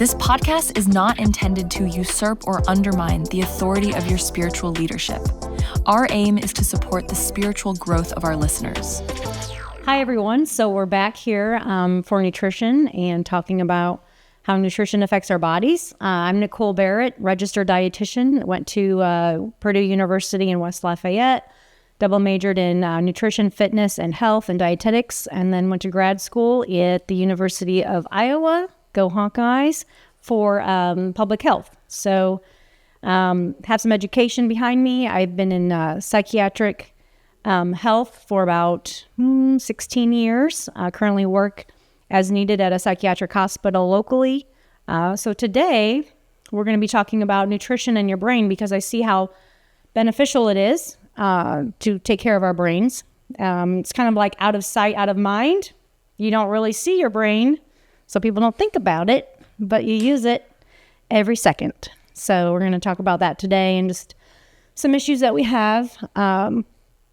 This podcast is not intended to usurp or undermine the authority of your spiritual leadership. Our aim is to support the spiritual growth of our listeners. Hi, everyone. So we're back here for nutrition and talking about how nutrition affects our bodies. I'm Nicole Barrett, registered dietitian. Went to Purdue University in West Lafayette, double majored in nutrition, fitness, and health and dietetics, and then went to grad school at the University of Iowa, go Hawkeyes, for public health. So have some education behind me. I've been in psychiatric health for about 16 years. Currently work as needed at a psychiatric hospital locally. So today we're going to be talking about nutrition in your brain because I see how beneficial it is to take care of our brains. It's kind of like out of sight, out of mind. You don't really see your brain, so people don't think about it, but you use it every second. So we're going to talk about that today and just some issues that we have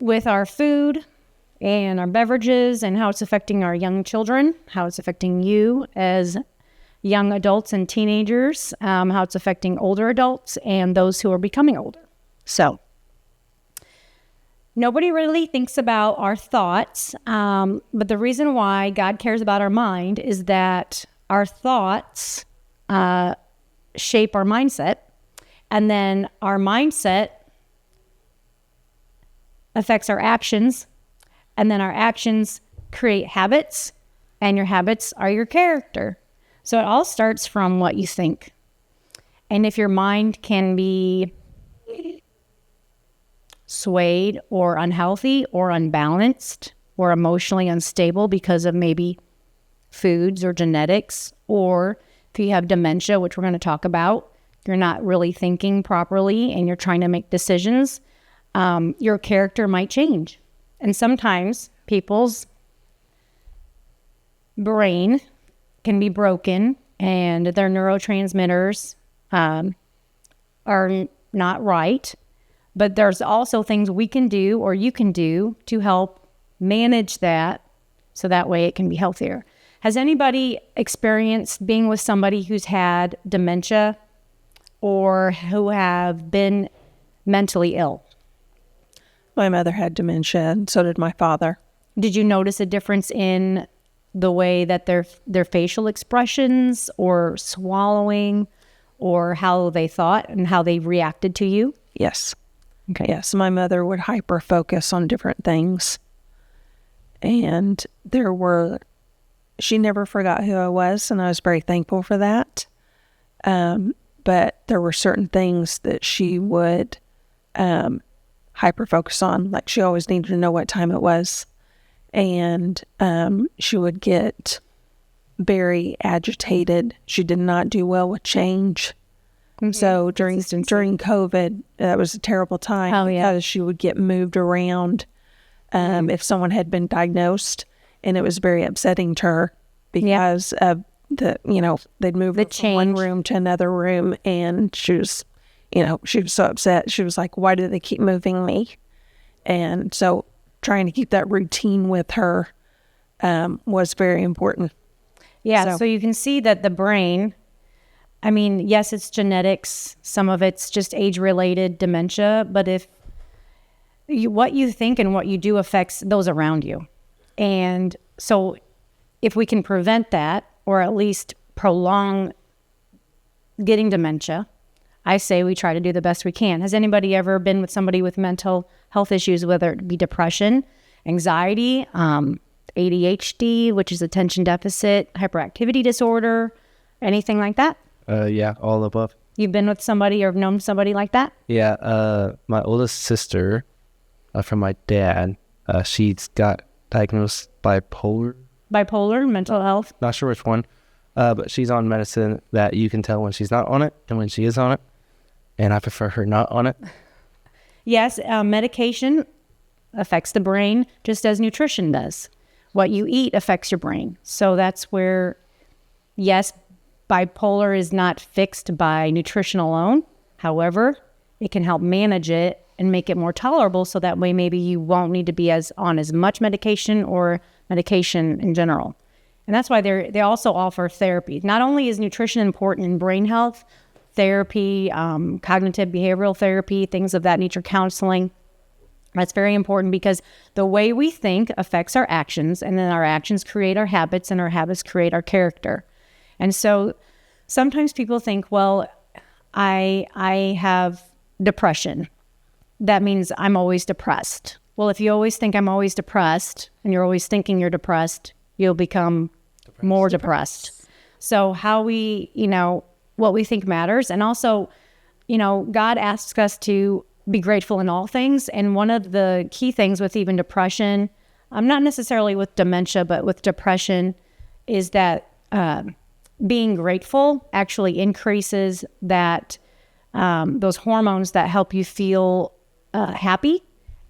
with our food and our beverages and how it's affecting our young children, how it's affecting you as young adults and teenagers, how it's affecting older adults and those who are becoming older. So nobody really thinks about our thoughts, but the reason why God cares about our mind is that our thoughts shape our mindset, and then our mindset affects our actions, and then our actions create habits, and your habits are your character. So it all starts from what you think. And if your mind can be swayed or unhealthy or unbalanced or emotionally unstable because of maybe foods or genetics, or if you have dementia, which we're going to talk about, you're not really thinking properly and you're trying to make decisions, your character might change. And sometimes people's brain can be broken and their neurotransmitters are not right. But there's also things we can do or you can do to help manage that so that way it can be healthier. Has anybody experienced being with somebody who's had dementia or who have been mentally ill? My mother had dementia, and so did my father. Did you notice a difference in the way that their facial expressions or swallowing or how they thought and how they reacted to you? Yes. Okay. Yes, my mother would hyper-focus on different things. And she never forgot who I was, and I was very thankful for that. But there were certain things that she would hyper-focus on. Like she always needed to know what time it was. And she would get very agitated. She did not do well with change. Mm-hmm. So during COVID, that was a terrible time. Oh, yeah. Because she would get moved around if someone had been diagnosed, and it was very upsetting to her because of they'd move her from one room to another room, and she was so upset. She was like, "Why do they keep moving me?" And so trying to keep that routine with her was very important. Yeah, so you can see that the brain, I mean, yes, it's genetics. Some of it's just age-related dementia. But what you think and what you do affects those around you. And so if we can prevent that or at least prolong getting dementia, I say we try to do the best we can. Has anybody ever been with somebody with mental health issues, whether it be depression, anxiety, ADHD, which is attention deficit, hyperactivity disorder, anything like that? Yeah, all above. You've been with somebody or known somebody like that? Yeah, my oldest sister from my dad, she's got diagnosed bipolar. Bipolar, mental health? Not sure which one, but she's on medicine that you can tell when she's not on it and when she is on it, and I prefer her not on it. Yes, medication affects the brain just as nutrition does. What you eat affects your brain. So that's where, yes, bipolar is not fixed by nutrition alone. However, it can help manage it and make it more tolerable so that way maybe you won't need to be on as much medication or medication in general. And that's why they also offer therapy. Not only is nutrition important in brain health, therapy, cognitive behavioral therapy, things of that nature, counseling. That's very important because the way we think affects our actions, and then our actions create our habits, and our habits create our character. And so sometimes people think, well, I have depression. That means I'm always depressed. Well, if you always think I'm always depressed, and you're always thinking you're depressed, you'll become more depressed. So how we, what we think matters. And also, God asks us to be grateful in all things. And one of the key things with even depression, not necessarily with dementia, but with depression, is that being grateful actually increases that those hormones that help you feel happy.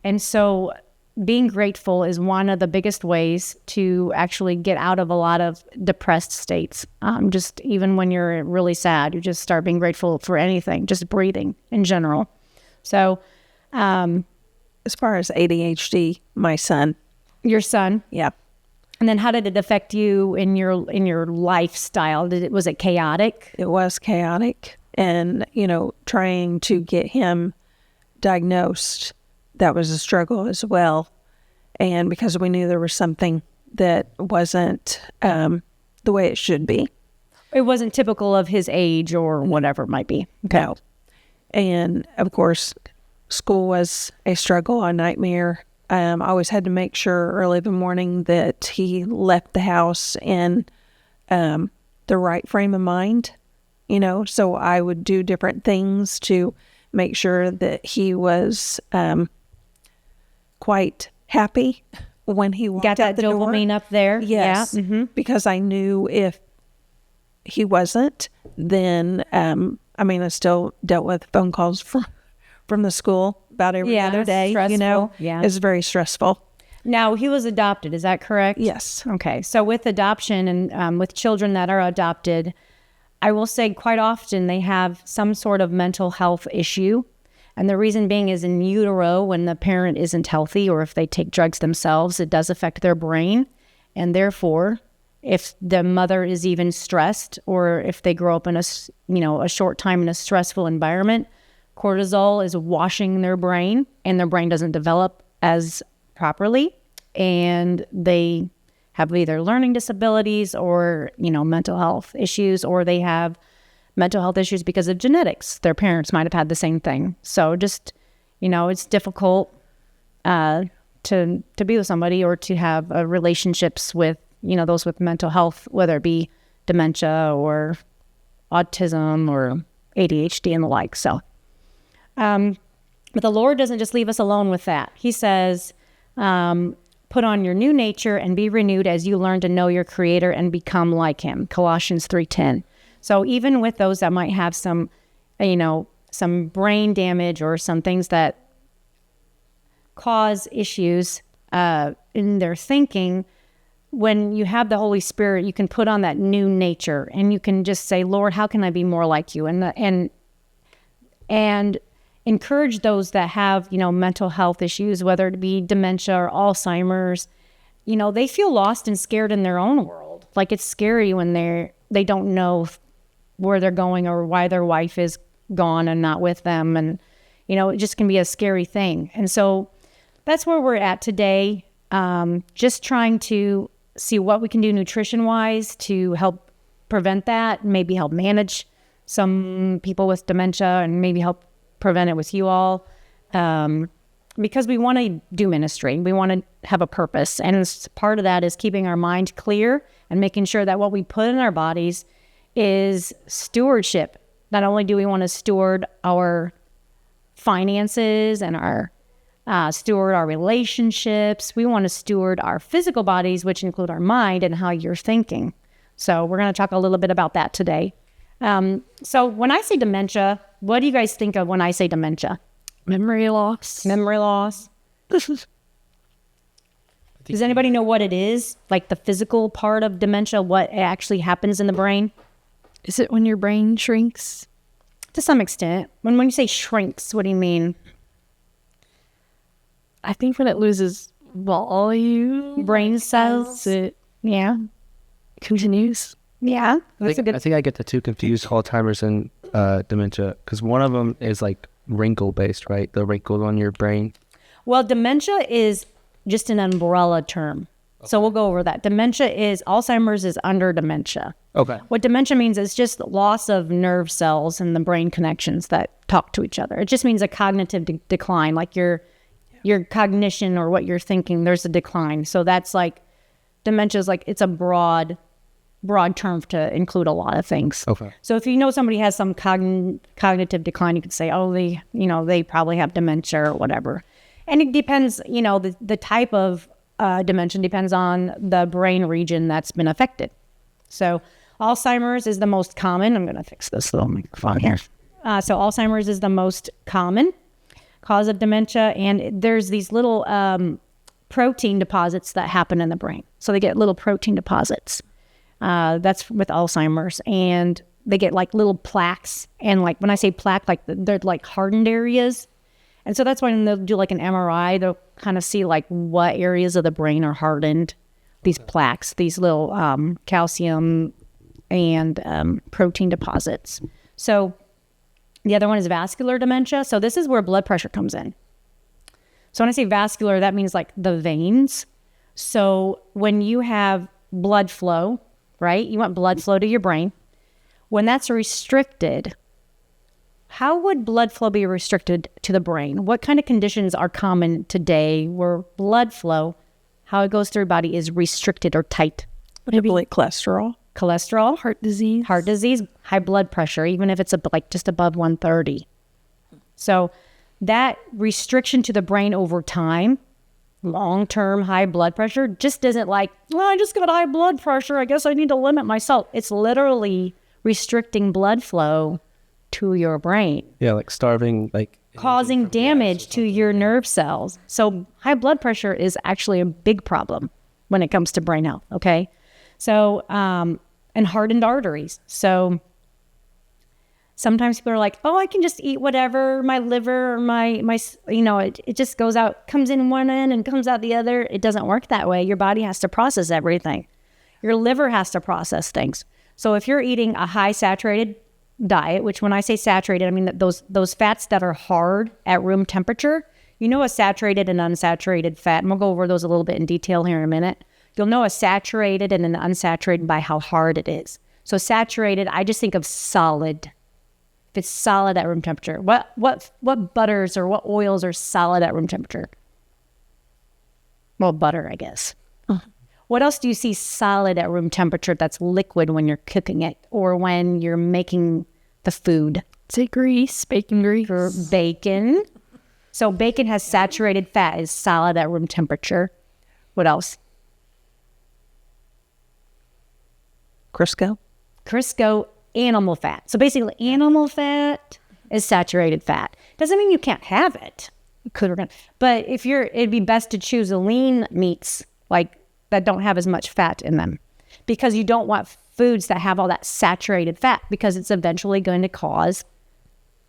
And so being grateful is one of the biggest ways to actually get out of a lot of depressed states. Just even when you're really sad, you just start being grateful for anything, just breathing in general. So, as far as ADHD, my son. Your son? Yeah. And then how did it affect you in your lifestyle? Was it chaotic? It was chaotic. And, trying to get him diagnosed, that was a struggle as well. And because we knew there was something that wasn't the way it should be. It wasn't typical of his age or whatever it might be. Okay. No. And of course, school was a struggle, a nightmare. I always had to make sure early in the morning that he left the house in the right frame of mind, so I would do different things to make sure that he was quite happy when he walked Got out that the door. dopamine up there. Yes, Yeah. Mm-hmm. because I knew if he wasn't, then I still dealt with phone calls from the school about every other day. Stressful. Yeah, it's very stressful. Now, he was adopted. Is that correct? Yes. Okay. So with adoption and with children that are adopted, I will say quite often they have some sort of mental health issue. And the reason being is in utero, when the parent isn't healthy or if they take drugs themselves, it does affect their brain. And therefore, if the mother is even stressed or if they grow up in a short time in a stressful environment, cortisol is washing their brain and their brain doesn't develop as properly. And they have either learning disabilities or, mental health issues, or they have mental health issues because of genetics. Their parents might have had the same thing. So just, it's difficult to be with somebody or to have relationships with, those with mental health, whether it be dementia or autism or ADHD and the like. So, but the Lord doesn't just leave us alone with that. He says, put on your new nature and be renewed as you learn to know your Creator and become like Him. Colossians 3:10. So even with those that might have some brain damage or some things that cause issues in their thinking, when you have the Holy Spirit, you can put on that new nature and you can just say, Lord, how can I be more like you? And encourage those that have, mental health issues, whether it be dementia or Alzheimer's. They feel lost and scared in their own world. Like it's scary when they don't know where they're going or why their wife is gone and not with them. And, it just can be a scary thing. And so that's where we're at today. Just trying to see what we can do nutrition-wise to help prevent that, maybe help manage some people with dementia and maybe help prevent it with you all. Because we want to do ministry. We want to have a purpose. And part of that is keeping our mind clear and making sure that what we put in our bodies is stewardship. Not only do we want to steward our finances and steward our relationships, we want to steward our physical bodies, which include our mind and how you're thinking. So we're going to talk a little bit about that today. So when I say dementia, what do you guys think of when I say dementia? Memory loss. Memory loss. Does anybody know what it is? Like the physical part of dementia, what actually happens in the brain? Is it when your brain shrinks? To some extent. When you say shrinks, what do you mean? I think when it loses volume. Brain cells? Yeah. continues. Yeah. I think I get the two confused, Alzheimer's and dementia, because one of them is like wrinkle based, right? The wrinkles on your brain. Well, dementia is just an umbrella term. Okay. So we'll go over that. Alzheimer's is under dementia. Okay. What dementia means is just loss of nerve cells and the brain connections that talk to each other. It just means a cognitive decline, like your cognition or what you're thinking, there's a decline. So that's like, dementia is like, it's a broad term to include a lot of things. Okay. So if you know somebody has some cognitive decline, you could say, oh, they probably have dementia or whatever. And it depends, the type of dementia depends on the brain region that's been affected. So Alzheimer's is the most common. I'm going to fix this little microphone here. So Alzheimer's is the most common cause of dementia. And there's these little protein deposits that happen in the brain. So they get little protein deposits. That's with Alzheimer's. And they get like little plaques. And like when I say plaque, like they're like hardened areas. And so that's when they'll do like an MRI, they'll kind of see like what areas of the brain are hardened, these plaques, these little calcium and protein deposits. So the other one is vascular dementia. So this is where blood pressure comes in. So when I say vascular, that means like the veins. So when you have blood flow, right? You want blood flow to your brain. When that's restricted, how would blood flow be restricted to the brain? What kind of conditions are common today where blood flow, how it goes through your body, is restricted or tight? Maybe like cholesterol, heart disease, high blood pressure, even if it's like just above 130. So that restriction to the brain over time, long-term high blood pressure, just isn't like, well, I just got high blood pressure, I guess I need to limit myself. It's literally restricting blood flow to your brain. Yeah, like starving, like causing damage to your nerve cells. So high blood pressure is actually a big problem when it comes to brain health, okay? So, and hardened arteries. So sometimes people are like, oh, I can just eat whatever, my liver or my it just goes out, comes in one end and comes out the other. It doesn't work that way. Your body has to process everything. Your liver has to process things. So if you're eating a high saturated diet, which when I say saturated, I mean that those fats that are hard at room temperature, a saturated and unsaturated fat, and we'll go over those a little bit in detail here in a minute. You'll know a saturated and an unsaturated by how hard it is. So saturated, I just think of solid. If it's solid at room temperature, what butters or what oils are solid at room temperature? Well, butter, I guess. What else do you see solid at room temperature that's liquid when you're cooking it or when you're making the food? Say grease, bacon grease. For bacon. So bacon has saturated fat, is solid at room temperature. What else? Crisco, animal fat. So basically animal fat is saturated fat. Doesn't mean you can't have it. But it'd be best to choose lean meats like that don't have as much fat in them, because you don't want foods that have all that saturated fat, because it's eventually going to cause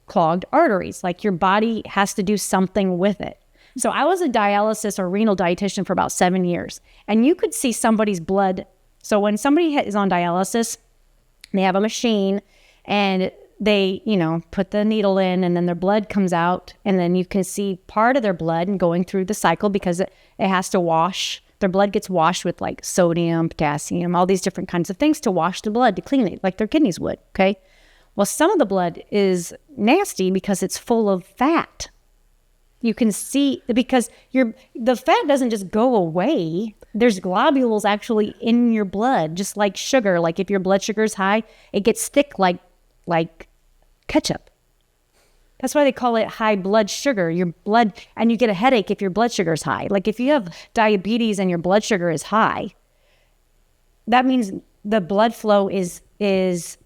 clogged arteries. Like your body has to do something with it. So I was a dialysis or renal dietitian for about 7 years, and you could see somebody's blood. So when somebody is on dialysis, they have a machine and they, put the needle in and then their blood comes out, and then you can see part of their blood and going through the cycle because it has to wash. Their blood gets washed with like sodium, potassium, all these different kinds of things to wash the blood, to clean it, like their kidneys would, okay? Well, some of the blood is nasty because it's full of fat. You can see, because the fat doesn't just go away. There's globules actually in your blood, just like sugar. Like if your blood sugar is high, it gets thick like ketchup. That's why they call it high blood sugar. And you get a headache if your blood sugar is high. Like if you have diabetes and your blood sugar is high, that means the blood flow is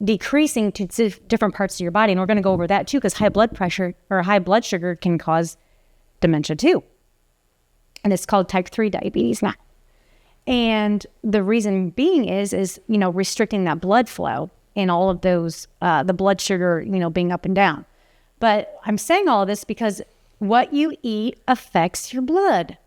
decreasing to different parts of your body. And we're going to go over that too, because high blood pressure or high blood sugar can cause dementia too. And it's called type 3 diabetes now. And the reason being is restricting that blood flow and all of those, the blood sugar, being up and down. But I'm saying all of this because what you eat affects your blood.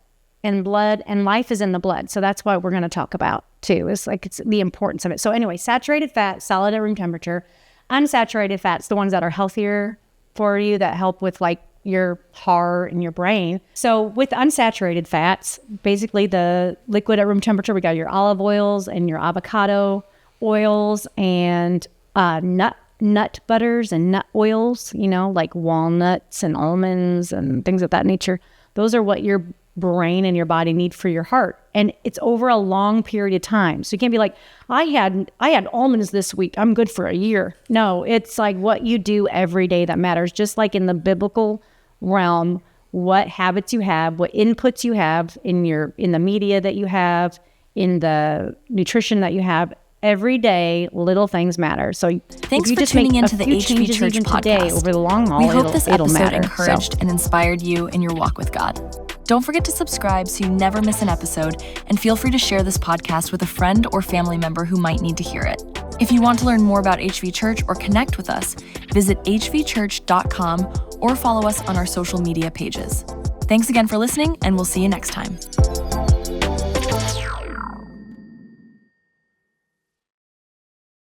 and blood, and life is in the blood. So that's what we're going to talk about too. It's the importance of it. So anyway, saturated fat, solid at room temperature. Unsaturated fats, the ones that are healthier for you, that help with like your heart and your brain. So with unsaturated fats, basically the liquid at room temperature, we got your olive oils and your avocado oils and nut butters and nut oils, like walnuts and almonds and things of that nature. Those are what your brain and your body need for your heart. And it's over a long period of time. So you can't be like, I had almonds this week, I'm good for a year. No, it's like what you do every day that matters. Just like in the biblical realm, what habits you have, what inputs you have in the media that you have, in the nutrition that you have. Every day, little things matter. So thanks for tuning into the HV Church podcast. Today, over the long haul, we hope this episode matter, encouraged and inspired you in your walk with God. Don't forget to subscribe so you never miss an episode, and feel free to share this podcast with a friend or family member who might need to hear it. If you want to learn more about HV Church or connect with us, visit hvchurch.com or follow us on our social media pages. Thanks again for listening, and we'll see you next time.